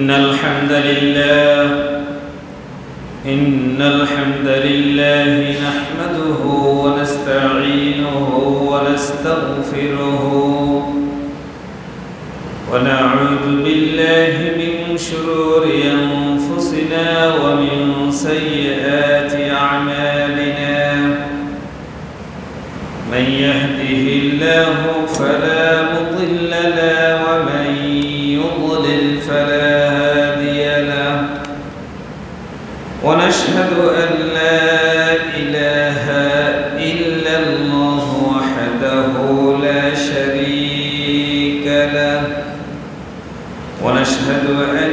إن الحمد لله نحمده ونستعينه ونستغفره ونعوذ بالله من شرور أنفسنا ومن سيئات أعمالنا من يهده الله فلا مضل له ومن يضلل فلا هادي له ونشهد أن لا إله إلا الله وحده لا شريك له ونشهد أن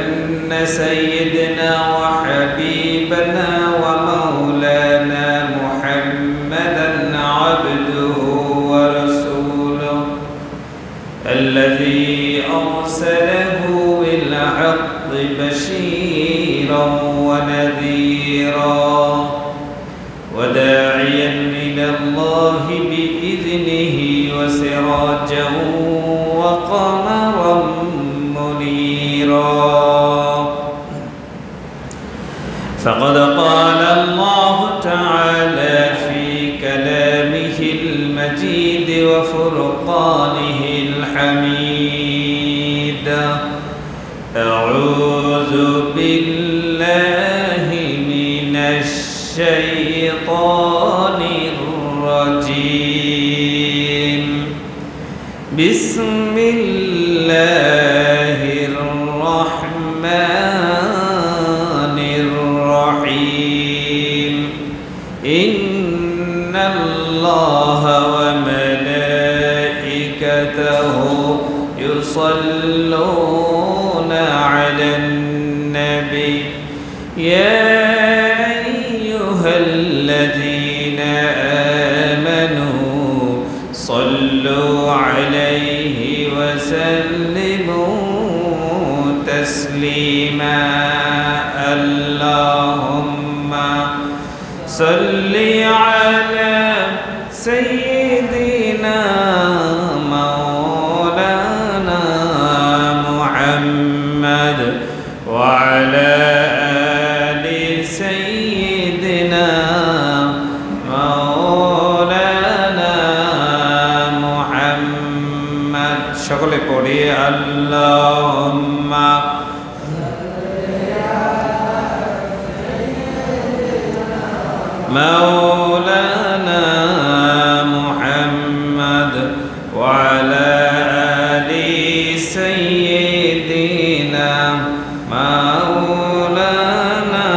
سيدنا وحبيبنا ومولانا محمدا عبده ورسوله الذي أرسله بالحق بشيرا ونذيرا وداعيا إلى الله بإذنه وسراجا وقمرا منيرا فقد قال الله تعالى في كلامه المجيد وفرقانه الحميد أعوذ بالله من الشيطان الرجيم بسم الله الرحمن الرحيم إن الله وملائكته يصلون على النبي يا أيها الذين آمنوا صلوا عليه وسلموا تسليما اللهم صل على سيدنا مولانا محمد وعلى آل سيدنا مولانا محمد সকলে পড়ি আল্লাহুম্মা مولانا محمد وعلى آل سيدنا مولانا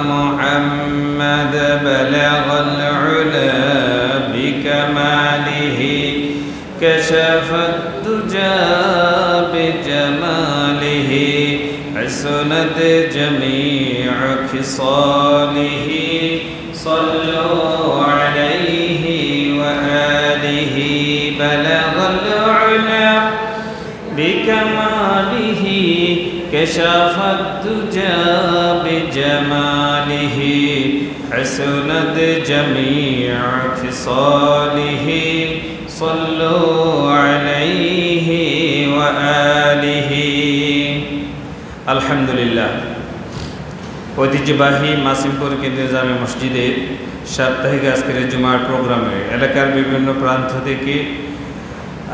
محمد بلغ العلا بكماله كشف الدجى بجماله حسنت جميع خصاله صلوا عليه وآله بلغ العلا بكماله كشف الدجى بجماله حسنت جميع خصاله صلوا عليه وآله الحمد لله ঐতিহ্যবাহী মাসিমপুর কেন্দ্রীয় জামে মসজিদে সাপ্তাহিক আজকের জুমার প্রোগ্রামে এলাকার বিভিন্ন প্রান্ত থেকে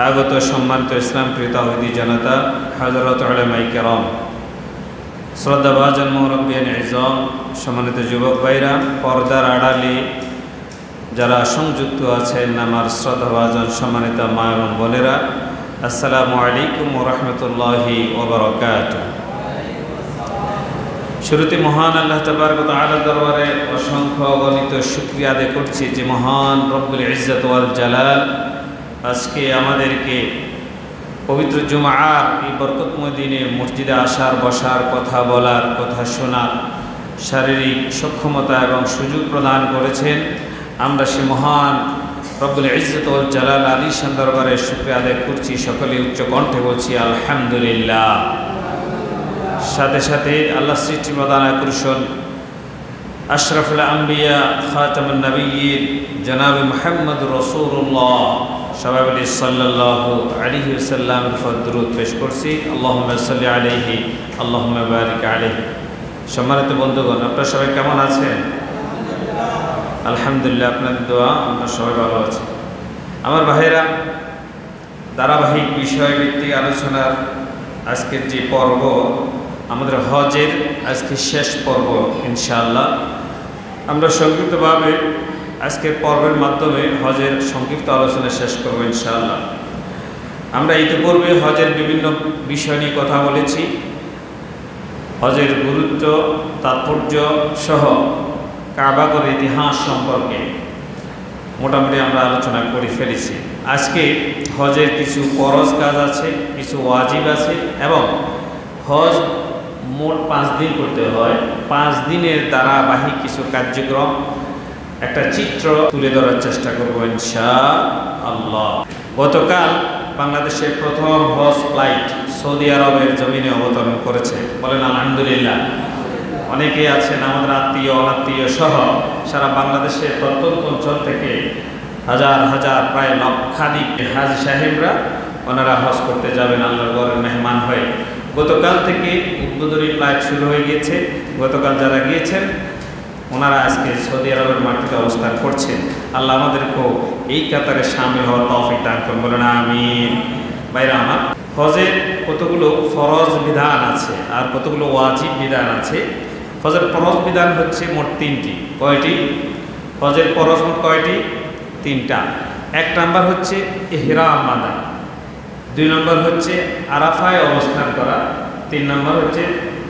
আগত সম্মানিত ইসলাম প্রিয় তাওহীদি জনতা হযরত উলামায়ে কেরাম শ্রদ্ধাভাজন মুরব্বিয়ান ইজম সম্মানিত যুবক ভাইরা পর্দার আড়ালে যারা সংযুক্ত আছেন আমার শ্রদ্ধাভাজন সম্মানিত মা এবং বোনেরা আসসালামু আলাইকুম ওয়া রাহমাতুল্লাহি ওয়া বারাকাতুহু শুরুতে মহান আল্লাহ তাবারক ওয়া তাআলার দরবারে অসংখ্য অগণিত শুকরিয়া আদায় করছি যে মহান রব্বুল ইজ্জত ওয়াল জালাল আজকে আমাদেরকে পবিত্র জুমার এই বরকতময় দিনে মসজিদে আসার বসার কথা বলার কথা শোনার শারীরিক সক্ষমতা এবং সুযোগ প্রদান করেছেন আমরা সে মহান রব্বুল ইজ্জত ওয়াল জালাল আলিশান দরবারে শুকরিয়া আদায় করছি সকলে উচ্চ কণ্ঠে বলছি আলহামদুলিল্লাহ সাথে সাথে আল্লাহ সৃষ্টি প্রদান আকর্ষণ আশরাফুল আম্বিয়া খাতামুন নবিয়্যিন জনাবে মুহাম্মদ রাসূলুল্লাহ সবাই বলি সাল্লাল্লাহু আলাইহি ওয়াসাল্লামের উপর দরুদ পেশ করছি। আল্লাহুম্মা সাল্লি আলাইহি আল্লাহুম্মা বারিক আলাইহি। সম্মানিত বন্ধুগণ, আপনারা সবাই কেমন আছেন? আলহামদুলিল্লাহ, আপনাদের দোয়া আমরা সবাই ভালো আছি। আমার ভাইয়েরা, ধারাবাহিক বিষয়ভিত্তিক আলোচনার আজকের যে পর্ব, আমাদের হজের আজকে শেষ পর্ব ইনশাআল্লাহ। আমরা সংক্ষিপ্তভাবে আজকের পর্বের মাধ্যমে হজের সংক্ষিপ্ত আলোচনা শেষ করব ইনশাআল্লাহ। আমরা ইতিপূর্বে হজের বিভিন্ন বিষয় নিয়ে কথা বলেছি, হজের গুরুত্ব, তাৎপর্য সহ কাবাগরের ইতিহাস সম্পর্কে মোটামুটি আমরা আলোচনা করে ফেলেছি। আজকে হজের কিছু ফরজ কাজ আছে, কিছু ওয়াজিব আছে এবং হজ মোট 5 দিন করতে হয়। 5 দিনের ধারাবাহিক কিছু কার্যক্রম, একটা চিত্র তুলে ধরার চেষ্টা করব ইনশাআল্লাহ। গতকাল বাংলাদেশের প্রথম হজ ফ্লাইট সৌদি আরবের জমিনে অবতরণ করেছে, বলেন আলহামদুলিল্লাহ। অনেকেই আছেন আমাদের আত্মীয় অনাত্মীয় সহ সারা বাংলাদেশের প্রত্যন্ত অঞ্চল থেকে হাজার হাজার প্রায় লক্ষাধিক হাজি সাহেবরা ওনারা হজ করতে যাবেন আল্লাহর ঘরের মেহমান হয়ে। গতকাল থেকে উদ্বোধনী ফ্লাইট শুরু হয়ে গিয়েছে। গতকাল যারা গিয়েছেন ওনারা আজকে সৌদি আরবের মাটিতে অবস্থান করছেন। আল্লাহ আমাদেরকেও এই কাতারে শামিল হওয়ার তৌফিক দান করুন, বলেন আমিন। ভাইরা আমার, হজের কতগুলো ফরজ বিধান আছে আর কতগুলো ওয়াজিব বিধান আছে। হজের ফরজ বিধান হচ্ছে মোট 3টি। কয়টি? হজের ফরজ মোট কয়টি? 3টা। 1 নাম্বার হচ্ছে ইহরাম বাঁধা, 2 নম্বর হচ্ছে আরাফায় অবস্থান করা, 3 নম্বর হচ্ছে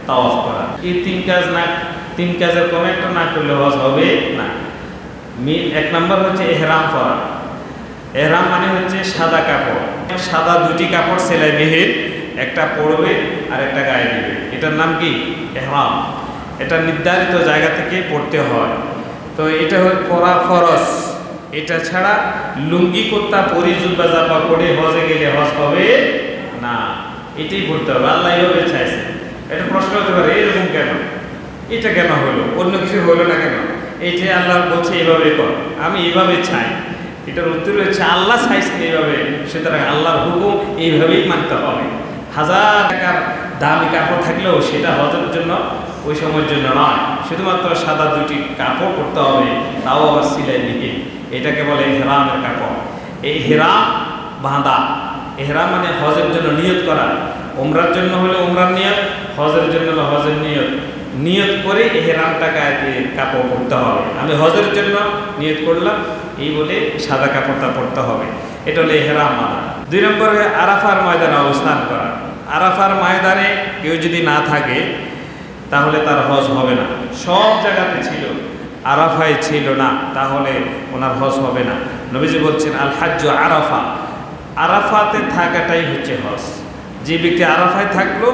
তাওয়াফ করা। এই 3 কাজের কোনো একটা না করলে হজ হবে না। 1 নম্বর হচ্ছে ইহরাম করা। ইহরাম মানে হচ্ছে সাদা কাপড়, সাদা 2টি কাপড় সেলাই মেহের, একটা পরবে আর একটা গায়ে দিবে। এটার নাম কি? ইহরাম। এটা নির্ধারিত জায়গা থেকে পড়তে হয়। তো এটা পরা ফরজ। এটা ছাড়া লুঙ্গি কুর্তা পরি জুব্বা জামা পরে হজে গেলে হজ হবে না। এটাই পড়তে হবে। আল্লাহ এইভাবে চাইছে। এটা প্রশ্ন হতে পারে, এরকম কেন, এটা কেন হলো, অন্য কিছু হলো না কেন? এইটা আল্লাহ বলছে এইভাবে কর, আমি এইভাবে চাই। এটার উত্তর হচ্ছে আল্লাহ চাইছেন এইভাবে, সুতরাং আল্লাহর হুকুম এইভাবেই মানতে হবে। 1000 টাকার দামি কাপড় থাকলেও সেটা হজের জন্য ওই সময়ের জন্য নয়। শুধুমাত্র সাদা 2টি কাপড় পরতে হবে, তাও আবার সিলাই দিকে। এটাকে বলে ইহরামের কাপড়। এই ইহরাম বাঁধা। ইহরাম মানে হজের জন্য নিয়ত করা। উমরার জন্য হলে উমরার নিয়ত, হজের জন্য হলে হজের নিয়ত। নিয়ত করে ইহরামটাকে কাপড় পরতে হবে। আমি হজের জন্য নিয়ত করলাম এই বলে সাদা কাপড়টা পরতে হবে। এটা হলো ইহরাম বাঁধা। 2 নম্বরে আরাফার ময়দানে অবস্থান করা। আরাফার ময়দানে কেউ যদি না থাকে তাহলে তার হজ হবে না। সব জায়গাতে ছিল, আরাফায় ছিল না, তাহলে ওনার হজ হবে না। নবীজি বলছেন আল হাজ্জু আরাফা, আরাফাতে থাকাটাই হচ্ছে হজ। যে ব্যক্তি আরাফায় থাকলো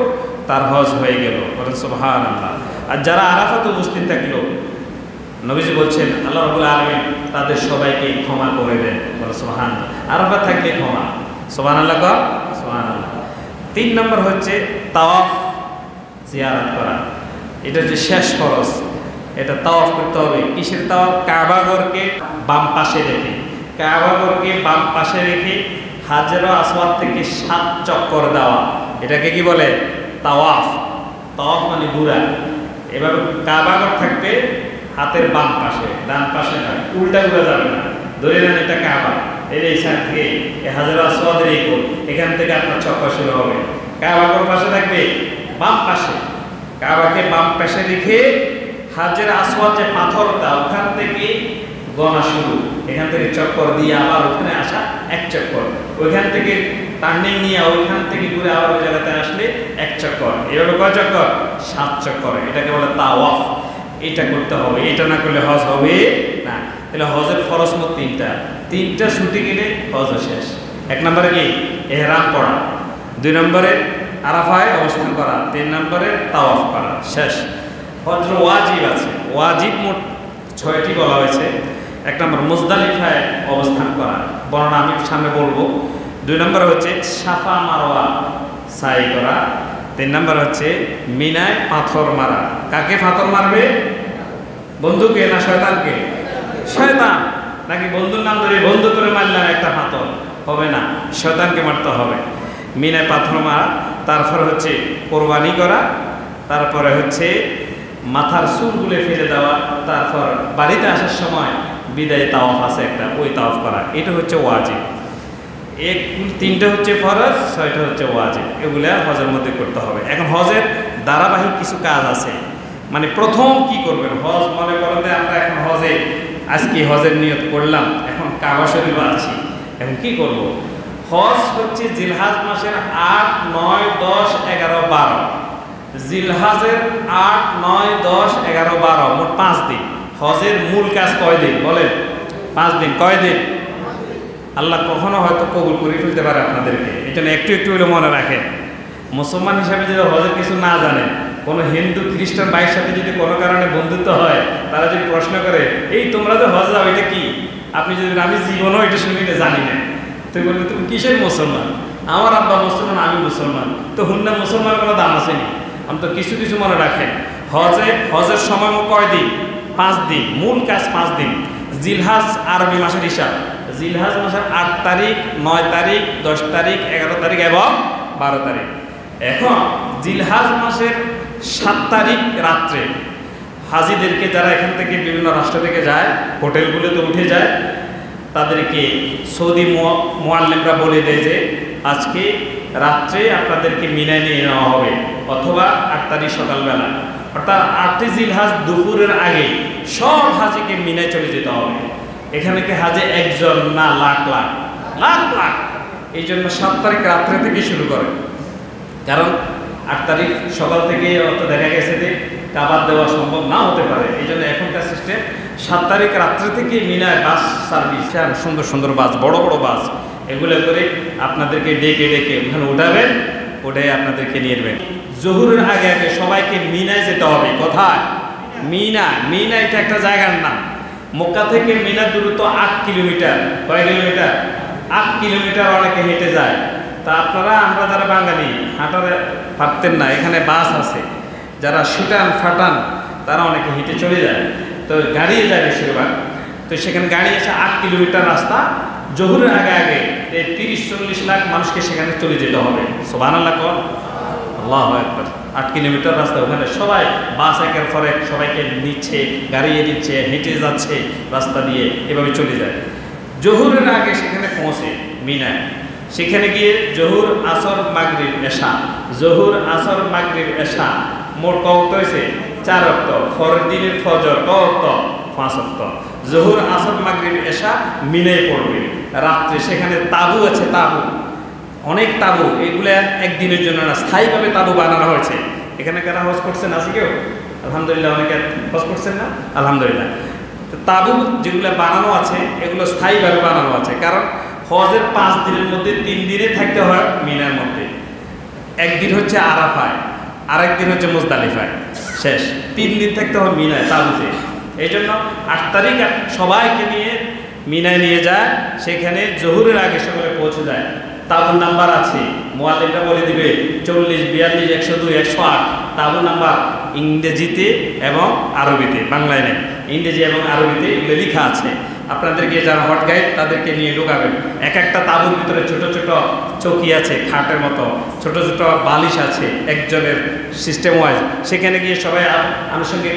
তার হজ হয়ে গেল, বলেন সুবহানাল্লাহ। আর যারা আরাফাতে উপস্থিত থাকলো, নবীজি বলছেন আল্লাহ রাব্বুল আলামিন তাদের সবাইকে ক্ষমা করে দেন, বলেন সুবহানাল্লাহ। আরাফা থাকলে ক্ষমা, সুবহানাল্লাহ কর, সুবহানাল্লাহ। 3 নম্বর হচ্ছে তাওয়াফ, জিয়ারত করা। এটা যে শেষ ফরজ, এটা তাওয়াফ করতে হবে। কিসের তাওয়াফ? কাবাগরকে বাম পাশে রেখে, কাবাগরকে বাম পাশে রেখে হাজর আসওয়াদ থেকে 7 চক্কর দেওয়া। এটাকে কি বলে? তাওয়াফ। তাওয়াফ মানে ঘুরা। এভাবে কাবাগর থাকবে হাতের বাম পাশে, ডান পাশে নয়, উল্টা ঘুরা যাবে না। ধরে নেন এটা কাবা, এর এই সাইড থেকে হাজর আসওয়াদের এই কোণ, এখান থেকে আপনার চক্কর শুরু হবে। কাবাগর পাশে থাকবে বাম পাশে, কাবাকে বাম পাশে রেখে হাজের আসওয়াদ যে পাথরটা ওখান থেকে গণা শুরু। এখান থেকে চক্কর দিয়ে আবার ওখানে আসা 1 চক্কর, ওইখান থেকে টার্নিং নিয়ে ওইখান থেকে ঘুরে আবার ওই জায়গাতে আসলে 1 চক্কর। এভাবে কয় চক্কর? 7 চক্কর। এটাকে বলে তাওয়াফ। এটা করতে হবে, এটা না করলে হজ হবে না। তাহলে হজের ফরজ মোট 3টা ছুটে গেলে হজ শেষ। 1 নম্বরে কি? ইহরাম পড়া, 2 নম্বরে আরাফায় অবস্থান করা, 3 নম্বরে তাওয়াফ করা, শেষ। হজের ওয়াজিব আছে। ওয়াজিব মোট 6টি বলা হয়েছে। 1 নম্বর মুজদালিফায় অবস্থান করা, বর্ণনা আমি সামনে বলবো। 2 নম্বর হচ্ছে সাফা মারওয়া সাই করা। 3 নম্বর হচ্ছে মিনায় পাথর মারা। কাকে পাথর মারবে? বন্ধুকে না শয়তানকে? শয়তান। নাকি বন্ধুর নাম ধরে বন্ধু করে মারলাম একটা পাথর, হবে না, শয়তানকে মারতে হবে। মিনায় পাথর মারা, তারপর হচ্ছে কোরবানি করা, তারপরে হচ্ছে মাথার চুলগুলো ফেলে দেওয়া, তারপর বাড়িতে আসার সময় বিদায় তাওয়াফ আছে একটা, ওই তাওয়াফ করা। এটা হচ্ছে ওয়াজিব। তিনটা হচ্ছে ফরজ, 6টা হচ্ছে ওয়াজিব। এগুলা হজের মধ্যে করতে হবে। এখন হজের ধারাবাহিক কিছু কাজ আছে। মানে প্রথম কি করবেন, হজ মনে করেন যে আমরা এখন হজে আজকে হজের নিয়ত করলাম, এখন কাবা শরীফে আছি, এখন কি করব? হজ হচ্ছে জিলহাজ মাসের 8, 9, 10, 11, 12। জিলহাজের 8, 9, 10, 11, 12 মোট 5 দিন। হজের মূল কাজ কয় দিন বলেন? 5 দিন। কয় দিন? আল্লাহ কখনো হয়তো কবুল করে ফেলতে পারে আপনাদেরকে। এটা একটু একটু হলে মনে রাখেন। মুসলমান হিসাবে যদি হজের কিছু না জানেন, কোনো হিন্দু খ্রিস্টান ভাইয়ের সাথে যদি কোনো কারণে বন্ধুত্ব হয়, তারা যদি প্রশ্ন করে এই তোমরা যে হজ যাও এটা কি, আপনি যদি আমি জীবনও এটা শুনি না, জানি না, তো বলবে তুমি কিসের মুসলমান? আমার আব্বা মুসলমান, আমি মুসলমান, তো হুন্ডা মুসলমান কোনো দাম আসেনি। আমি তো কিছু কিছু মনে রাখেন। হজের সময় কয় দিন? 5 দিন। মূল কাজ 5 দিন। জিলহাজ আরবি মাসের হিসাব, জিলহাজ মাসের 8 তারিখ, 9 তারিখ, 10 তারিখ, 11 তারিখ এবং 12 তারিখ। এখন জিলহাজ মাসের 7 তারিখ রাত্রে হাজিদেরকে, যারা এখান থেকে বিভিন্ন রাষ্ট্র থেকে যায়, হোটেলগুলোতে উঠে যায়, তাদেরকে সৌদি মুআল্লিমরা বলে দেয় যে আজকে রাত্রে আপনাদেরকে মিনায় নিয়ে নেওয়া হবে, অথবা 8 তারিখ সকালবেলা, অর্থাৎ 8 জিলহাজ দুপুরের আগে সব হাজিকে মিনায় চলে যেতে হবে। এখানে কি হাজে একজন না লাখ লাখ লাখ লাখ। এই জন্য 7 তারিখ রাত্রে থেকে শুরু করে, কারণ 8 তারিখ সকাল থেকে অত দেখা গেছে যে কাবার দেওয়া সম্ভব না হতে পারে। এই জন্য এখনকার সিস্টেম 7 তারিখ রাত্রে থেকে মিনায় বাস সার্ভিস, সুন্দর সুন্দর বাস, বড় বড় বাস, এগুলো করে আপনাদেরকে ডেকে ডেকে ওখানে উঠাবেন, উঠে আপনাদেরকে নিয়ে নেবেন। জোহরের আগে আগে সবাইকে মিনায় যেতে হবে। কোথায়? মিনা। মিনা এটা একটা জায়গার নাম। মক্কা থেকে মিনা দূরত্ব 8 কিলোমিটার। কয় কিলোমিটার? 8 কিলোমিটার। অনেকে হেঁটে যায়। তা আপনারা, আমরা যারা বাঙালি হাঁটারে পারতেন না, এখানে বাস আছে। যারা শুটান ফাটান তারা অনেকে হেঁটে চলে যায়, তো গাড়িয়ে যায় বেশিরভাগ। তো সেখানে গাড়ি এসে 8 কিলোমিটার রাস্তা, জোহরের আগে আগে এই 30-40 লাখ মানুষকে সেখানে চলে যেতে হবে। সুবহানাল্লাহ কোন? আল্লাহু আকবার। 8 কিলোমিটার রাস্তা, ওখানে সবাই বাস একের পর এক সবাইকে নিচ্ছে, গাড়িয়ে নিচ্ছে, হেঁটে যাচ্ছে রাস্তা দিয়ে, এভাবে চলে যায়। জোহরের আগে সেখানে পৌঁছে মিনায়, সেখানে গিয়ে জোহর, আসর, মাগরিব, এশা, জোহর, আসর, মাগরিব, এশা মোট কত হয়েছে? 4 ওয়াক্ত। ফরদিনের ফজর কত? 5 ওয়াক্ত। জোহর, আসর, মাগরিব, এশা মিনায় পড়বে রাত্রে। সেখানে তাবু আছে, তাবু, অনেক তাবু। এগুলো একদিনের জন্য না, স্থায়ীভাবে তাবু বানানো হয়েছে। এখানে কারা হজ করছেন? আছে কেউ? আলহামদুলিল্লাহ। অনেকে হজ করছেন না? আলহামদুলিল্লাহ। তাবু যেগুলো বানানো আছে এগুলো স্থায়ীভাবে বানানো আছে, কারণ হজের 5 দিনের মধ্যে 3 দিনে থাকতে হয় মিনার মধ্যে। একদিন হচ্ছে আরাফায়, আরেক দিন হচ্ছে মুজদালিফায়, শেষ। 3 দিন থাকতে হয় মিনায়, তাবুতে। এই জন্য 8 তারিখ সবাইকে নিয়ে মিনায় নিয়ে যায়। সেখানে জোহরের আগে সকলে পৌঁছে যায়। তাবুর নাম্বার আছে, মুআল্লিমরা বলে দিবে 40, 42, 102, 108 তাবুর নাম্বার ইংরেজিতে এবং আরবিতে, বাংলায় নেই, ইংরেজি এবং আরবিতে এগুলো লেখা আছে। আপনাদেরকে যারা হট গাইড তাদেরকে নিয়ে ঢোকাবেন। এক একটা তাবুর ভিতরে ছোট ছোট চৌকি আছে, খাটের মতো, ছোট ছোট বালিশ আছে একজনের সিস্টেম ওয়াইজ। সেখানে গিয়ে সবাই আনুষঙ্গিক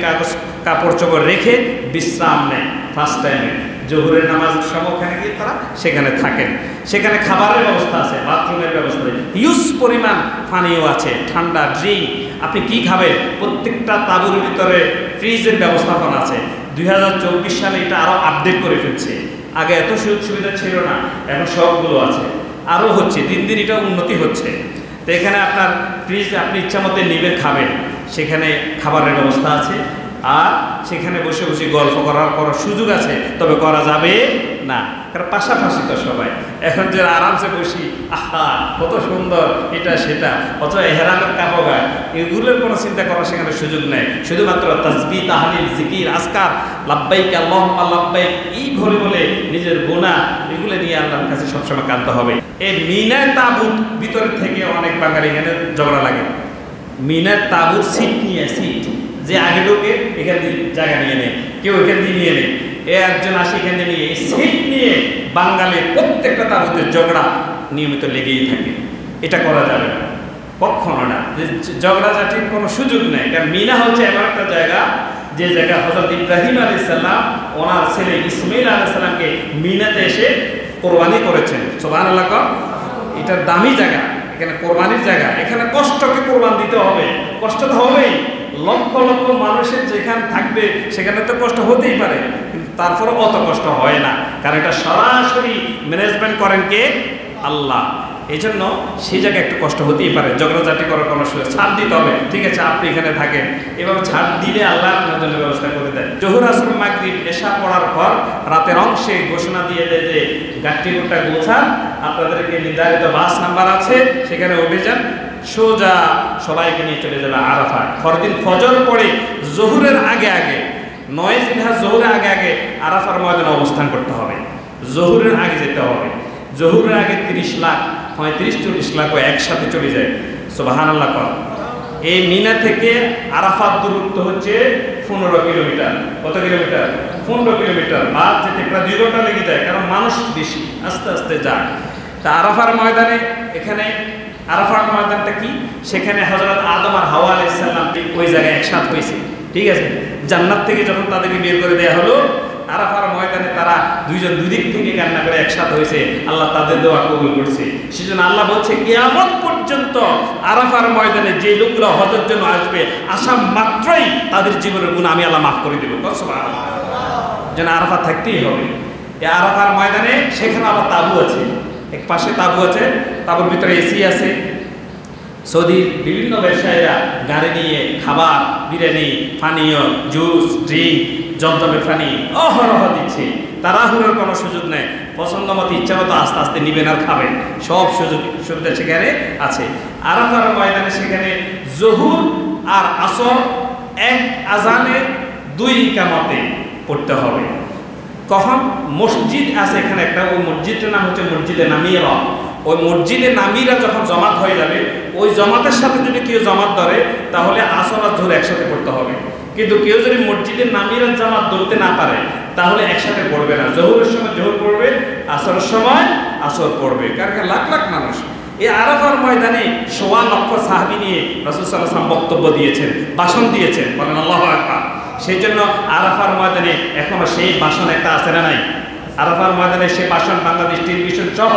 কাপড় চোপড় রেখে বিশ্রাম নেয়। ফার্স্ট টাইমে জোহরের নামাজের সময় ওখানে গিয়ে তারা সেখানে থাকেন। সেখানে খাবারের ব্যবস্থা আছে, বাথরুমের ব্যবস্থা আছে, হিউজ পরিমাণ পানিও আছে, ঠান্ডা ড্রিঙ্ক। আপনি কি খাবেন? প্রত্যেকটা তাবুর ভিতরে ফ্রিজের ব্যবস্থাপনা আছে। 2024 সালে এটা আরও আপডেট করে ফেলছে। আগে এত সুযোগ সুবিধা ছিল না, এখন সবগুলো আছে, আরও হচ্ছে, দিন দিন এটা উন্নতি হচ্ছে। তো এখানে আপনার ফ্রিজ, আপনি ইচ্ছা মতো নেবেন, খাবেন। সেখানে খাবারের ব্যবস্থা আছে, আর সেখানে বসে বসে গল্প করার সুযোগ আছে, তবে করা যাবে না, কারণ পাশাপাশি তো সবাই। এখন যে আরামসে বসি, আহা কত সুন্দর এটা সেটা, অথচ এহরামের কাপড় গায়ে, এগুলোর কোনো চিন্তা করার সেখানে সুযোগ নেই। শুধুমাত্র তাসবিহ, তাহলিল, জিকির, আজকার, লাব্বাইক আল্লাহুম্মা লাব্বাইক, এই বলে বলে নিজের গুনাহ এগুলো নিয়ে আল্লাহর কাছে সবসময় কাঁদতে হবে। এই মিনার তাবুত ভিতর থেকে অনেক বাঙালি এখানে ঝগড়া লাগে। মিনার তাবুর সিট নিয়ে, সিট যে আগে ঢোকে এখান দিয়ে জায়গা নিয়ে নেয়, কেউ এখান দিয়ে নিয়ে নেয়, একজন আসে এখানে নিয়ে এই সিট নিয়ে বাঙালির প্রত্যেকটা তাবুতের ঝগড়া নিয়মিত লেগেই থাকে। এটা করা যাবে না, কখনো না। ঝগড়াঝাটির কোনো সুযোগ নেই। কারণ মিনা হচ্ছে এমন একটা জায়গা, যে জায়গা হযরত ইব্রাহিম আলাইহিস সালাম ওনার ছেলে ইসমাঈল আলাইহিস সালামকে মিনাতে এসে কোরবানি করেছেন। সুবহানাল্লাহ। এটা দামি জায়গা, এখানে কোরবানির জায়গা, এখানে কষ্টকে কোরবান দিতে হবে। কষ্ট তো হবেই, লক্ষ লক্ষ মানুষের যেখানে থাকবে সেখানে তো কষ্ট হতেই পারে, কিন্তু তারপরে অত কষ্ট হয় না, কারণ এটা সরাসরি ম্যানেজমেন্ট করেন কে? আল্লাহ। এই জন্য সেই জায়গায় একটু কষ্ট হতেই পারে, ঝগড়াঝাটি করার কোনো সুযোগ, ছাড় দিতে হবে। ঠিক আছে, আপনি এখানে থাকেন, এভাবে ছাড় দিলে আল্লাহ আপনার জন্য ব্যবস্থা করে দেয়। জোহর, আসর, মাগরিব, এশা পড়ার পর রাতের অংশে ঘোষণা দিয়ে দেয় যে গাট্টিগুটা গোছান, আপনাদেরকে নির্ধারিত বাস নাম্বার আছে, সেখানে উঠে যান, সোজা সবাইকে নিয়ে চলে যাবে আরাফাত। পরদিন ফজর পড়ে জোহরের আগে আগে, 9 জিলহজ জোহরের আগে আগে আরাফার ময়দানে অবস্থান করতে হবে। জোহরের আগে যেতে হবে। জোহরের আগে 30 লাখ 35-40 লাখও একসাথে চলে যায়। সুবহানাল্লাহ। এই মিনা থেকে আরাফাত দূরত্ব হচ্ছে 15 কিলোমিটার। কত কিলোমিটার? 15 কিলোমিটার। বাস যেতে প্রায় 2 ঘন্টা লেগে যায়, কারণ মানুষ বেশি, আস্তে আস্তে যায়। তা আরাফার ময়দানে, এখানে আরাফার ময়দানটা কি? সেখানে হযরত আদম আর হাওয়া আলাইহিস সালাম ওই জায়গায় একসাথে হয়েছে। ঠিক আছে, জান্নাত থেকে যখন তাদেরকে বের করে দেওয়া হলো, আরাফার ময়দানে তারা দুইজন দুই দিক থেকে কান্না করে একসাথে হয়েছে, আল্লাহ তাদের দোয়া কবুল করছে। সেজন্য আল্লাহ বলছে কিয়ামত পর্যন্ত আরাফার ময়দানে যে লোকগুলো হজের জন্য আসবে, আসা মাত্রই তাদের জীবনের গুনাহ আমি আল্লাহ মাফ করে দেব। সুবহানাল্লাহ। যেন আরাফা থাকতেই হবে। এই আরাফার ময়দানে সেখানে আবার তাবু আছে, এক পাশে তাবু আছে, তাবুর ভিতরে এসি আছে। সৌদির বিভিন্ন ব্যবসায়ীরা গাড়ি নিয়ে খাবার, বিরিয়ানি, পানীয়, জুস, ড্রিঙ্ক, জমজমের পানি অহরহ দিচ্ছে। তাড়াহুড়োর কোনো সুযোগ নেই, পছন্দ মতো ইচ্ছা মতো আস্তে আস্তে নিবেন আর খাবেন, সব সুযোগ সুবিধা সেখানে আছে। আরাফার ময়দানে সেখানে জোহর আর আসর এক আজানে 2 ইকামতে পড়তে হবে। কখন? মসজিদ আছে এখানে একটা, ওই মসজিদটার নাম হচ্ছে মসজিদে নামিরা। ওই মসজিদে নামিরা যখন জমাত হয়ে যাবে, ওই জমাতের সাথে যদি কেউ জমাত ধরে, তাহলে আসর আর জোহর একসাথে পড়তে হবে। কিন্তু কেউ যদি মসজিদের নামিরার জামাত ধরতে না পারে, তাহলে একসাথে পড়বে না। জোহরের সময় জোহর পড়বে, আসরের সময় আসর পড়বে। কারণ লাখ লাখ মানুষ এই আরাফার ময়দানে 1.25 লক্ষ সাহাবী নিয়ে রাসূল সাল্লাল্লাহু আলাইহি ওয়াসাল্লাম বক্তব্য দিয়েছেন, ভাষণ দিয়েছেন। বলেন আল্লাহু আকবার। সেই জন্য আরাফার ময়দানে এখনো সেই ভাষণ একটা আছে না নাই? আরাফার ময়দানে সে ভাষণ বাংলাদেশ টেলিভিশন সহ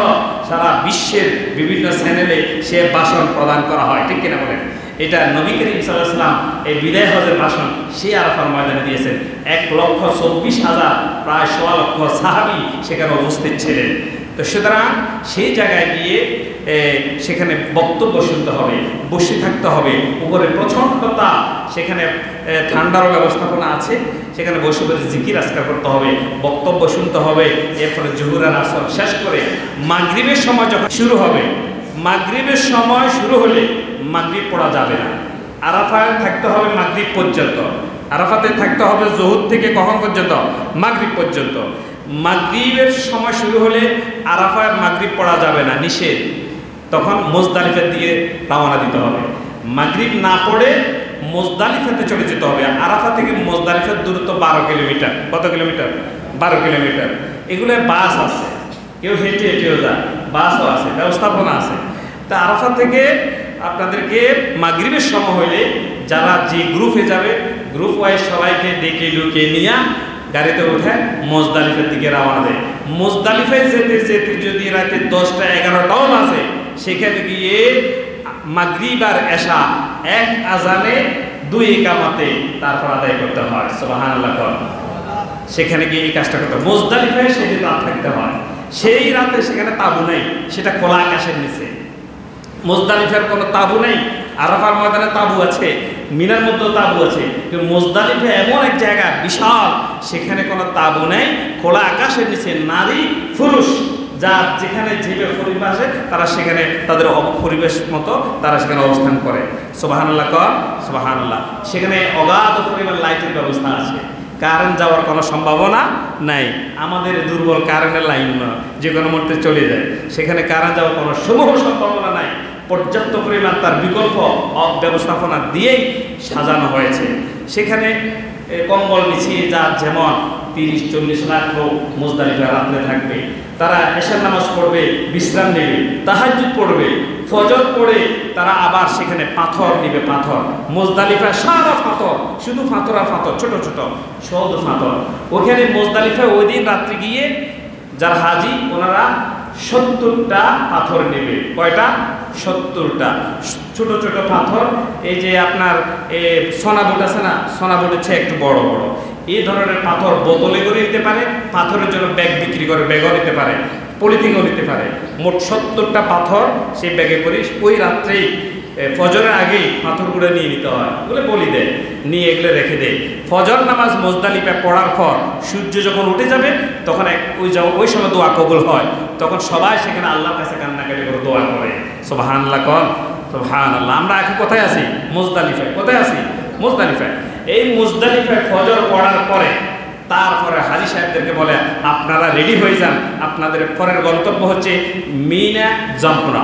সারা বিশ্বের বিভিন্ন চ্যানেলে সে ভাষণ প্রদান করা হয়। ঠিক কিনা বলেন? এটা নবী করিম সাল্লাল্লাহু আলাইহি ওয়াসাল্লাম এই বিদায় হজের ভাষণ সে আরাফার ময়দানে দিয়েছেন। 1,24,000 প্রায় 1.25 লক্ষ সাহাবী সেখানে উপস্থিত ছিলেন। তো সুতরাং সেই জায়গায় গিয়ে সেখানে বক্তব্য শুনতে হবে, বসে থাকতে হবে। উপরে প্রচণ্ড তাপ, সেখানে ঠান্ডারও ব্যবস্থাপনা আছে, সেখানে বসে বসে জিকির আজকার করতে হবে, বক্তব্য শুনতে হবে। এরপরে জোহর আর আসর শেষ করে মাগরিবের সময় যখন শুরু হবে, মাগরিবের সময় শুরু হলে মাগরিব পড়া যাবে না। আরাফায় থাকতে হবে মাগরিব পর্যন্ত। আরাফাতে থাকতে হবে জোহর থেকে কখন পর্যন্ত? মাগরিব পর্যন্ত। মাগরিবের সময় শুরু হলে আরাফায় মাগরিব পড়া যাবে না, নিষেধ। তখন মুজদালিফার দিকে রওনা দিতে হবে। মাগরিব না পড়ে মুজদালিফাতে চলে যেতে হবে। আরাফা থেকে মুজদালিফার দূরত্ব 12 কিলোমিটার। কত কিলোমিটার? 12 কিলোমিটার। এগুলো বাস আছে, কেউ হেঁটে হেঁটেও যায়, বাসও আছে, ব্যবস্থাপনা আছে। তা আরাফা থেকে আপনাদেরকে মাগরিবের সময় হইলে যারা যে গ্রুপে যাবে, গ্রুপ ওয়াইজ সবাইকে ডেকে লুকে নিয়ে গাড়িতে উঠে মুজদালিফার দিকে রওনা দেয়। মুজদালিফায় যেতে যেতে যদি রাতে 10টা 11টাও বাজে, সেখানে গিয়ে মাগরিব আর এশা এক আজানে 2 ইকামতে তারপর আদায় করতে হয়। সুবহানাল্লাহ। সেখানে গিয়ে এই কাজটা করতে হয়। মুজদালিফায় সেদিন রাত থাকতে হয়। সেই রাতে সেখানে তাঁবু নেই, সেটা খোলা আকাশের নিচে। মুজদালিফার কোনো তাঁবু নেই। আরাফার ময়দানে তাঁবু আছে, মিনার মধ্যেও তাঁবু আছে, কিন্তু মুজদালিফা এমন এক জায়গা বিশাল, সেখানে কোনো তাঁবু নেই, খোলা আকাশের নিচে। নারী পুরুষ যা যেখানে যেভাবে পরিবেশে তারা সেখানে তাদের পরিবেশ মতো তারা সেখানে অবস্থান করে। সুবহানাল্লাহ। সুবহানাল্লাহ। সেখানে অগাধ পরিমাণ লাইটের ব্যবস্থা আছে, কারেন্ট যাওয়ার কোনো সম্ভাবনা নাই। আমাদের দুর্বল কারেন্টের লাইন নয়, যে কোনো মুহূর্তে চলে যায়। সেখানে কারেন্ট যাওয়ার কোনো সমূহ সম্ভাবনা নাই। পর্যাপ্ত পরিমাণ তার বিকল্প ব্যবস্থাপনা দিয়েই সাজানো হয়েছে। সেখানে কম্বল বিছিয়ে যা যেমন 30-40 লাখ লোক মুজদালিফা রাত্রে থাকবে। তারা এশার নামাজ পড়বে, বিশ্রাম নেবে, তাহাজ্জুদ পড়বে, ফজর পড়ে তারা আবার সেখানে পাথর নেবে। পাথর মুজদালিফা সারা পাথর, শুধু পাথর আর পাথর, ছোট ছোট শুধু পাথর। ওখানে মুজদালিফা ওই দিন রাত্রে গিয়ে যারা হাজি ওনারা 70টা পাথর নেবে। কয়টা? 70টা ছোট ছোট পাথর। এই যে আপনার সোনা বুট আছে না, সোনা বুটের চেয়ে একটু বড় বড় এই ধরনের পাথর বোতলে করে নিতে পারে, পাথরের জন্য ব্যাগ বিক্রি করে ব্যাগও নিতে পারে, পলিথিনও নিতে পারে। মোট 70টা পাথর সেই ব্যাগে করে ওই রাত্রেই ফজরের আগেই পাথরগুলো নিয়ে নিতে হয় বলে বলি দেয়, নিয়ে এগুলো রেখে দেয়। ফজর নামাজ মুজদালিফা পড়ার পর সূর্য যখন উঠে যাবে তখন ওই সময় দোয়া কবুল হয়। তখন সবাই সেখানে আল্লাহর কাছে কান্নাকাটি করে দোয়া করে। সুবহানাল্লাহ কন, সুবহানাল্লাহ। আমরা এখন কোথায় আছি? মুজদালিফায়। কোথায় আছি? মুজদালিফায়। এই মুজদালিফায় ফজর পড়ার পরে তারপরে হাজী সাহেবদেরকে বলে আপনারা রেডি হয়ে যান, আপনাদের পরের গন্তব্য হচ্ছে মিনা জামরা,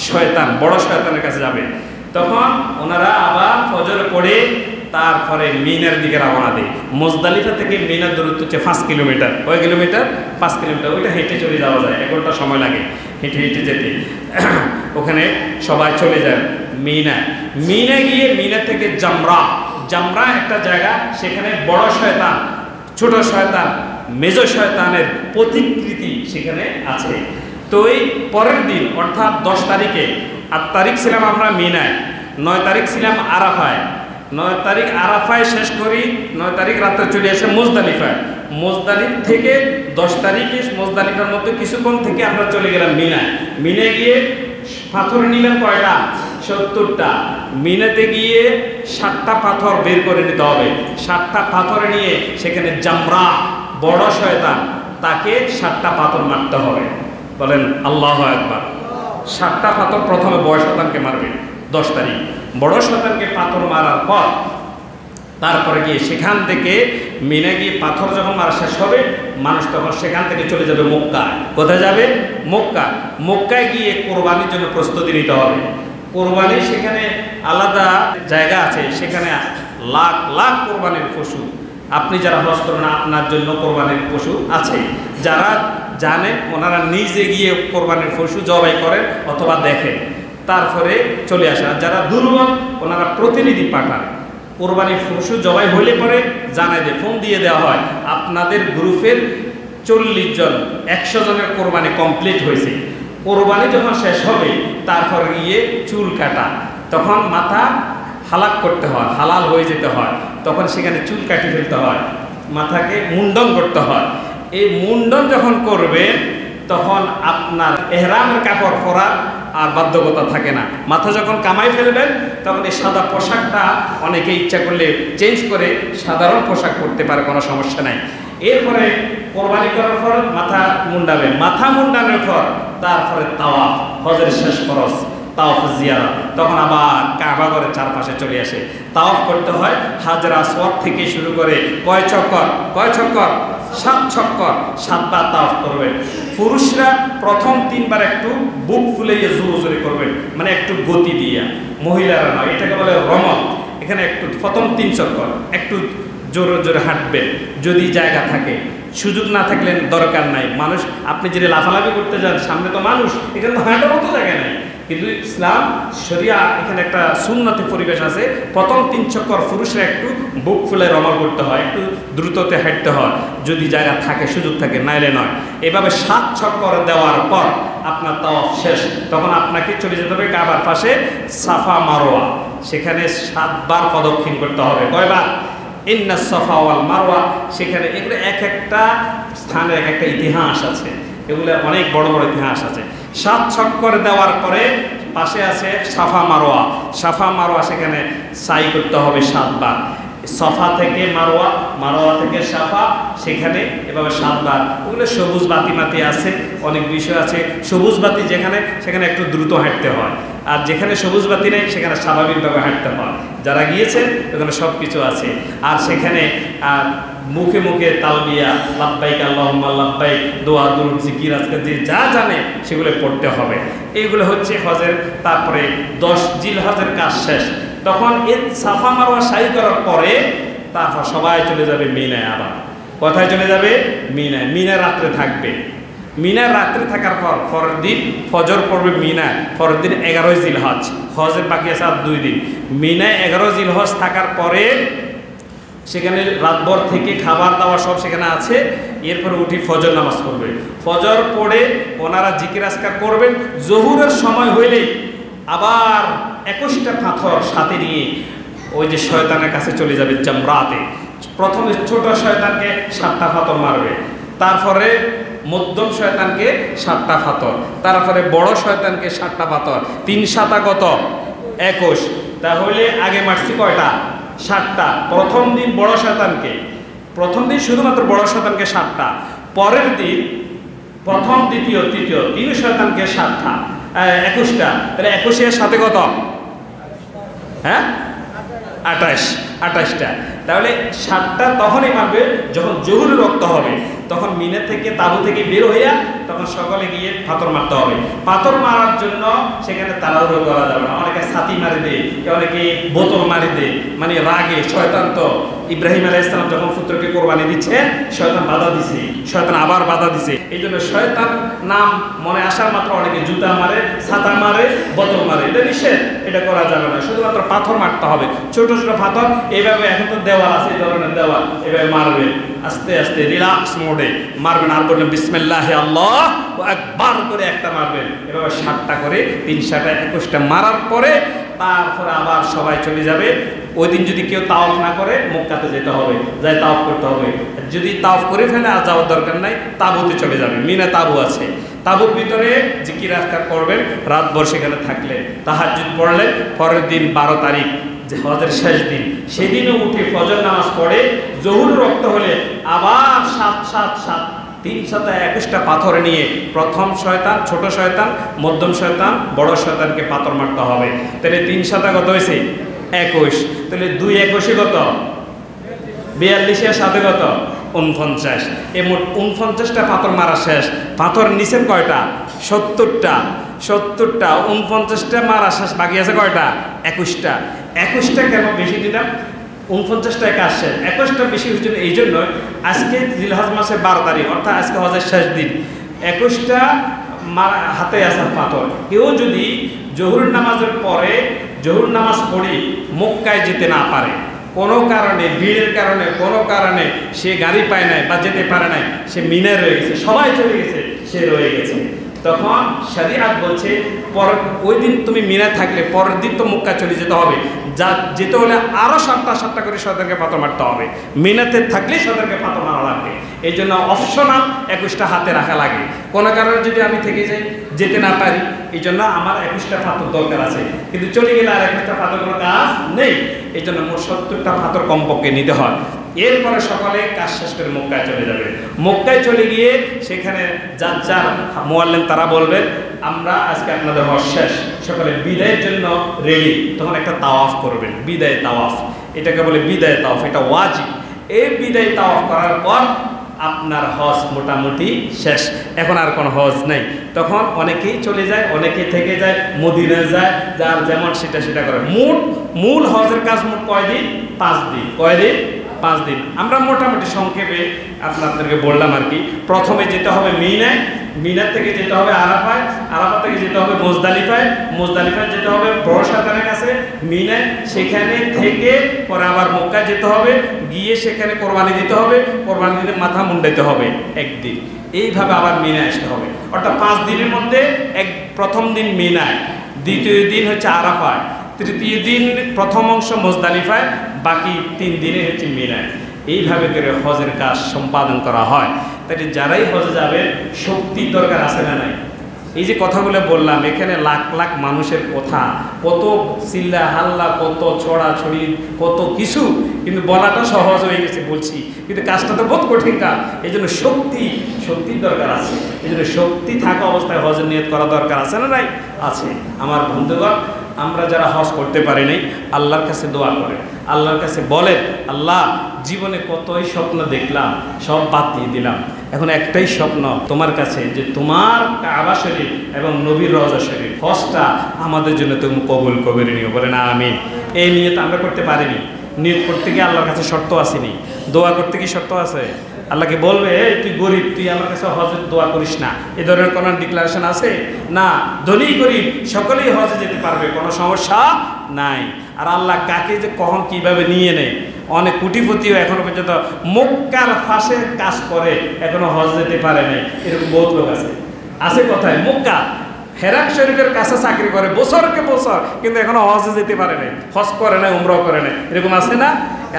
শয়তান, বড় শয়তানের কাছে যাবে। তখন ওনারা আবার ফজর পড়ে তারপরে মিনার দিকে রওনা দেয়। মুজদালিফা থেকে মিনার দূরত্ব হচ্ছে 5 কিলোমিটার। কয় কিলোমিটার? 5 কিলোমিটার। ওইটা হেঁটে চলে যাওয়া যায়, 1 ঘন্টা সময় লাগে হেঁটে হেঁটে যেতে। ওখানে সবাই চলে যায় মিনা। মিনা গিয়ে মিনা থেকে জামরা, জামরা একটা জায়গা, সেখানে বড় শয়তান, ছোট শয়তান, মেজ শয়তানের প্রতিকৃতি সেখানে আছে। তো এই পরের দিন অর্থাৎ 10 তারিখে, 8 তারিখ ছিলাম আমরা মিনায়, 9 তারিখ ছিলাম আরাফায়। 9 তারিখ আরাফায় শেষ করি, 9 তারিখ রাত্রে চলে আসে মুজদালিফায়। মুজদালিফ থেকে 10 তারিখে মুজদালিফার মধ্যে কিছুক্ষণ থেকে আমরা চলে গেলাম মিনায়। মিনে গিয়ে পাথর নিলাম কয়টা? 70টা। মিনাতে গিয়ে 7টা পাথর বের করে নিতে হবে। 7টা পাথর নিয়ে সেখানে জামরা, বড় শয়তান, তাকে 7টা পাথর মারতে হবে। বলেন আল্লাহু আকবার। 7টা পাথর প্রথমে বড় শয়তানকে মারবে 10 তারিখ। বড় শয়তানকে পাথর মারার পর তারপরে গিয়ে সেখান থেকে মিনা গিয়ে পাথর যখন মারা শেষ হবে, মানুষ তখন সেখান থেকে চলে যাবে মক্কা। কোথায় যাবে? মক্কা। মক্কায় গিয়ে কোরবানির জন্য প্রস্তুতি নিতে হবে। কোরবানি সেখানে আলাদা জায়গা আছে, সেখানে লাখ লাখ কোরবানির পশু। আপনি যারা হজ করেন আপনার জন্য কোরবানির পশু আছে। যারা জানেন ওনারা নিজে গিয়ে কোরবানির পশু জবাই করেন অথবা দেখেন, তারপরে চলে আসে। আর যারা দুর্বল ওনারা প্রতিনিধি পাঠান। কোরবানির পশু জবাই হলে পরে জানাই দেয়, ফোন দিয়ে দেওয়া হয় আপনাদের গ্রুপের 40 জন 100 জনের কোরবানি কমপ্লিট হয়েছে। কোরবানি যখন শেষ হবে তারপর গিয়ে চুল কাটা, তখন মাথা হালাক করতে হয়, হালাল হয়ে যেতে হয়, তখন সেখানে চুল কাটি ফেলতে হয়, মাথাকে মুন্ডন করতে হয়। এই মুন্ডন যখন করবেন তখন আপনার এহরামের কাপড় পরার আর বাধ্যকতা থাকে না। মাথা যখন কামাই ফেলবেন তখন এই সাদা পোশাকটা অনেকে ইচ্ছা করলে চেঞ্জ করে সাধারণ পোশাক পরতে পারে, কোনো সমস্যা নাই। এরপরে কোরবানি করার পর মাথা মুন্ডাবেন। মাথা মুন্ডানোর পর তারপরে তাওয়াফ, হজের শেষ ফরজ তাওয়াফ জিয়ারা, তখন আবার কাবা ঘরের চারপাশে চলে আসে। তাওয়াফ করতে হয় হাজরা আসওয়াদ থেকে শুরু করে কয় চক্কর? 7 চক্কর, 7 বার তাওয়াফ করবেন। পুরুষরা প্রথম 3 বার একটু বুক ফুলিয়ে জোরে জোরে করবেন, মানে একটু গতি দিয়ে। মহিলারা নয়, এটাকে বলে রমল। এখানে একটু প্রথম 3 চক্কর একটু জোরে জোরে হাঁটবেন যদি জায়গা থাকে। সুযোগ না থাকলে দরকার নাই। মানুষ আপনি যদি লাফালাফি করতে যান, সামনে তো মানুষ, এখানে তো হাঁটার মতো জায়গা নাই। কিন্তু ইসলাম শরিয়া এখানে একটা সুন্নতি পরিবেশ আছে। প্রথম 3 চক্কর পুরুষরা একটু বুক ফুলে রমল করতে হয়, একটু দ্রুততে হাঁটতে হয় যদি জায়গা থাকে, সুযোগ থাকে, নাইলে নয়। এভাবে 7 চক্কর দেওয়ার পর আপনার তাওয়াফ শেষ, তখন আপনাকে চলে যেতে হবে কাবার পাশে সাফা মারওয়া। সেখানে 7 বার প্রদক্ষিণ করতে হবে। কয়বার? ইন্না সাফা ওয়াল মারওয়া। সেখানে এগুলো এক একটা স্থানের এক একটা ইতিহাস আছে, এগুলো অনেক বড় বড় ইতিহাস আছে। 7 চক্কর দেওয়ার পরে পাশে আছে সাফা মারওয়া। সাফা মারওয়া সেখানে সাই করতে হবে 7 বার। সফা থেকে মারওয়া, মারওয়া থেকে সাফা, সেখানে এভাবে 7 বার। ওগুলো সবুজ বাতি মাতি আছে, অনেক বিষয় আছে। সবুজ বাতি যেখানে, সেখানে একটু দ্রুত হাঁটতে হয়, আর যেখানে সবুজ বাতি নেই সেখানে স্বাভাবিকভাবে হাঁটতে হয়। যারা গিয়েছেন ওখানে সব কিছু আছে। আর সেখানে মুখে মুখে তালবিয়া, লাব্বাইক আল্লাহুম্মা লাব্বাইক, দোয়া, দুরূদ, জিকির, আজকাল যে যা জানে সেগুলো পড়তে হবে। এইগুলো হচ্ছে হজের। তারপরে 10 জিলহজের কাজ শেষ, তখন এই সাফা মারওয়া সাই করার পরে তারপর সবাই চলে যাবে মিনায়। আবার কোথায় চলে যাবে? মিনায়। মিনায় রাত্রে থাকবে। মিনায় রাত্রে থাকার পর পরের দিন ফজর পড়বে মিনায়। পরের দিন 11 জিলহজ, হজের বাকি আছে আর 2 দিন। মিনায় 11 জিলহজ থাকার পরে সেখানে রাতভর থেকে খাবার দাবার সব সেখানে আছে। এরপরে উঠি ফজর নামাজ পড়বে। ফজর পড়ে ওনারা জিকির আজকার করবেন। জহুরের সময় হইলেই আবার 21টা পাথর সাথে নিয়ে ওই যে শয়তানের কাছে চলে যাবে জামরাতে। প্রথমে ছোট শয়তানকে 7টা পাথর মারবে, তারপরে মধ্যম শয়তানকে 7টা পাথর, তারপরে বড় শয়তানকে 7টা পাথর। 3 7 কত? 21। তাহলে আগে মারছি কয়টা? 7টা। প্রথম দিন বড় শয়তানকে, প্রথম দিন শুধুমাত্র বড় শয়তানকে 7টা। পরের দিন প্রথম দ্বিতীয় তৃতীয় 3 শয়তানকে 7টা, 21টা। তাহলে 21 এর সাথে কত? হ্যাঁ 28টা। তাহলে 7টা তখনই মারবে যখন জহুরের রক্ত হবে। তখন মিনা থেকে তাবু থেকে বের হইয়া তখন সকালে গিয়ে পাথর মারতে হবে। পাথর মারার জন্য সেখানে তাড়াহুড়ো করা যাবে না। অনেকে ছাতি মারি দেয়, অনেকে বোতল মারি দেয়, মানে রাগে। শয়তান তো ইব্রাহিম আলাইহিস সালাম যখন পুত্রকে কোরবানি দিচ্ছেন, শয়তান বাধা দিছে, শয়তান আবার বাধা দিছে। এই জন্য শয়তান নাম মনে আসার মাত্র অনেকে জুতা মারে, ছাতা মারে, বোতল মারে। এটা নিষেধ, এটা করা যাবে না। শুধুমাত্র পাথর মারতে হবে, ছোট ছোট পাথর। এইভাবে এখন তো দেওয়াল আছে, এই ধরনের দেওয়াল, এভাবে মারবে আস্তে আস্তে রিল্যাক্স মোডে মারবেন। আর বলবেন বিসমিল্লাহি আল্লাহু আকবার করে একটা মারবেন। এভাবে 7টা করে 3 7 21টা মারার পরে তারপরে আবার সবাই চলে যাবে। ওই দিন যদি কেউ তাওয়াফ না করে মক্কাতে যেতে হবে, যাই তাওয়াফ করতে হবে। যদি তাওয়াফ করে ফেলে আর যাওয়ার দরকার নাই, তাঁবুতে চলে যাবে। মিনা তাঁবু আছে, তাঁবুর ভিতরে জিকির আজকার করবেন রাতভর। সেখানে থাকলে তাহাজ্জুদ পড়লেন। পরের দিন 12 তারিখ যে হজের শেষ দিন, সেদিনও উঠে ফজর নামাজ পড়ে জহুর রক্ত হলে আবার 7 7 7 3 7 21টা পাথর নিয়ে প্রথম শয়তান, ছোট শয়তান, মধ্যম শয়তান, বড় শয়তানকে পাথর মারতে হবে। তাহলে 3 7 কত হয়েছে? 21। তাহলে 2 21 কত? 42 এর সাথে কত? 49। এ মোট 49টা পাথর মারা শেষ। পাথর নিচেন কয়টা? 70টা। 70টা 49টা মারা শেষ। বাকি আছে কয়টা? 21টা। 21টা কেন বেশি দিলাম? 49টায় কাজ শেষ। 21টা বেশি হয়েছিল এই জন্য, আজকে জিলহজ মাসের 12 তারিখ, অর্থাৎ আজকে হজের শেষ দিন। 21টা হাতে আসা পাথর। কেউ যদি জহুর নামাজের পরে জহুর নামাজ পড়ি মক্কায় যেতে না পারে, কোনো কারণে, ভিড়ের কারণে, কোনো কারণে সে গাড়ি পায় নাই বা যেতে পারে নাই, সে মিনায় রয়ে গেছে, সবাই চলে গেছে, সে রয়ে গেছে, তখন শরীয়ত বলছে ওই দিন তুমি মিনায় থাকলে পরের দিন তো মক্কা চলে যেতে হবে। যা যেতে হলে আরও 7টা করে শয়তানকে পাথর মারতে হবে। মিনাতে থাকলেই শয়তানকে পাথর মারা লাগবে। এই জন্য অপশনাল 21টা হাতে রাখা লাগে। কোনো কারণে যদি আমি থেকে যাই, যেতে না পারি, এই জন্য আমার 21টা পাথর দরকার আছে। কিন্তু চলে গেলে আর 21টা পাথর কোনো কাজ নেই। এই জন্য মোট 70টা পাথর কমপক্ষে নিতে হয়। এরপরে সকালে কাজ শেষ করে মক্কায় চলে যাবে। মক্কায় চলে গিয়ে সেখানে যার যার মুআল্লিম তারা বলবেন আমরা আজকে আপনাদের হজ শেষ, সকালে বিদায়ের জন্য রেডি। তখন একটা তাওয়াফ করবেন, বিদায় তাওয়াফ। এটাকে বলে বিদায় তাওয়াফ, এটা ওয়াজিব। এই বিদায় তাওয়াফ করার পর আপনার হজ মোটামুটি শেষ। এখন আর কোনো হজ নেই। তখন অনেকেই চলে যায়, অনেকেই থেকে যায়, মদিনায় যায়, যার যেমন সেটা করে। মূল হজের কাজ মোট কয়দিন? 5 দিন। কয়দিন? 5 দিন। আমরা মোটামুটি সংক্ষেপে আপনাদেরকে বললাম আর কি। প্রথমে যেতে হবে মিনায়, মিনার থেকে যেতে হবে আরাফায়, আরাফা থেকে যেতে হবে মুজদালিফায়, মুজদালিফায় যেতে হবে বড় শয়তানের কাছে মিনায়, সেখানে থেকে পরে আবার মক্কায় যেতে হবে, গিয়ে সেখানে কোরবানি দিতে হবে, কোরবানি দিতে মাথা মুন্ডাইতে হবে একদিন। এইভাবে আবার মিনায় আসতে হবে। অর্থাৎ 5 দিনের মধ্যে প্রথম দিন মিনায়, দ্বিতীয় দিন হচ্ছে আরাফায়, তৃতীয় দিন প্রথম অংশ মুজদালিফায়, বাকি 3 দিনে হচ্ছে মিনায়। এইভাবে করে হজের কাজ সম্পাদন করা হয়। তাই যারাই হজে যাবেন শক্তির দরকার আছে না নাই? এই যে কথাগুলো বললাম, এখানে লাখ লাখ মানুষের কথা, কত চিল্লা হাল্লা, কত ছড়াছড়ি, কত কিছু, কিন্তু বলাটা সহজ হয়ে গেছে বলছি, কিন্তু কাজটা তো বহুত কঠিন কাজ। এই জন্য শক্তির দরকার আছে। এই জন্য শক্তি থাকা অবস্থায় হজের নিয়ত করা দরকার আছে না নাই? আছে। আমার বন্ধুগণ, আমরা যারা হজ করতে পারি নাই, আল্লাহর কাছে দোয়া করে, আল্লাহর কাছে বলেন, আল্লাহ জীবনে কতই স্বপ্ন দেখলাম, সব বাদ দিয়ে দিলাম। এখন একটাই স্বপ্ন তোমার কাছে, যে তোমার কাবা শরীফ এবং নবীর রওজা শরীফ হজটা আমাদের জন্য তুমি কবুল করে নিও। বলেন আমিন। এই নিয়ত আমরা করতে পারিনি। নিয়ত করতে গিয়ে আল্লাহর কাছে শর্ত আসেনি। দোয়া করতে কি শর্ত আছে? আল্লাহকে বলবে এই তুই গরিব, তুই আমার কাছে হজের দোয়া করিস না, এ ধরনের কোনো ডিক্লারেশন আছে না? ধনী গরিব সকলেই হজে যেতে পারবে, কোনো সমস্যা নাই। আর আল্লাহ কাকে যে কখন কিভাবে নিয়ে নেয়, অনেক কোটিপতিও এখনো পর্যন্ত মক্কার ফাঁসে কাজ করে এখনো হজ যেতে পারে নাই, এরকম বহুত লোক আছে কোথায়? মক্কা হেরাম শরীফের কাছে চাকরি করে বছরকে বছর, কিন্তু এখনো হজে যেতে পারে নাই, হজ করে নাই, উমরাও করে নাই, এরকম আছে না?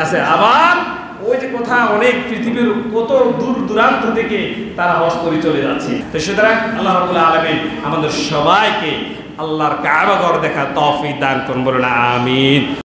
আছে। আবার ওই যে কথা অনেক পৃথিবীর কত দূর দূরান্ত থেকে তারা হজ করে চলে যাচ্ছে। তো সুতরাং আল্লাহ রাব্বুল আলামিন আমাদের সবাইকে আল্লাহর কাবা ঘর দেখা তৌফিক দান করুন, বলুন আমিন।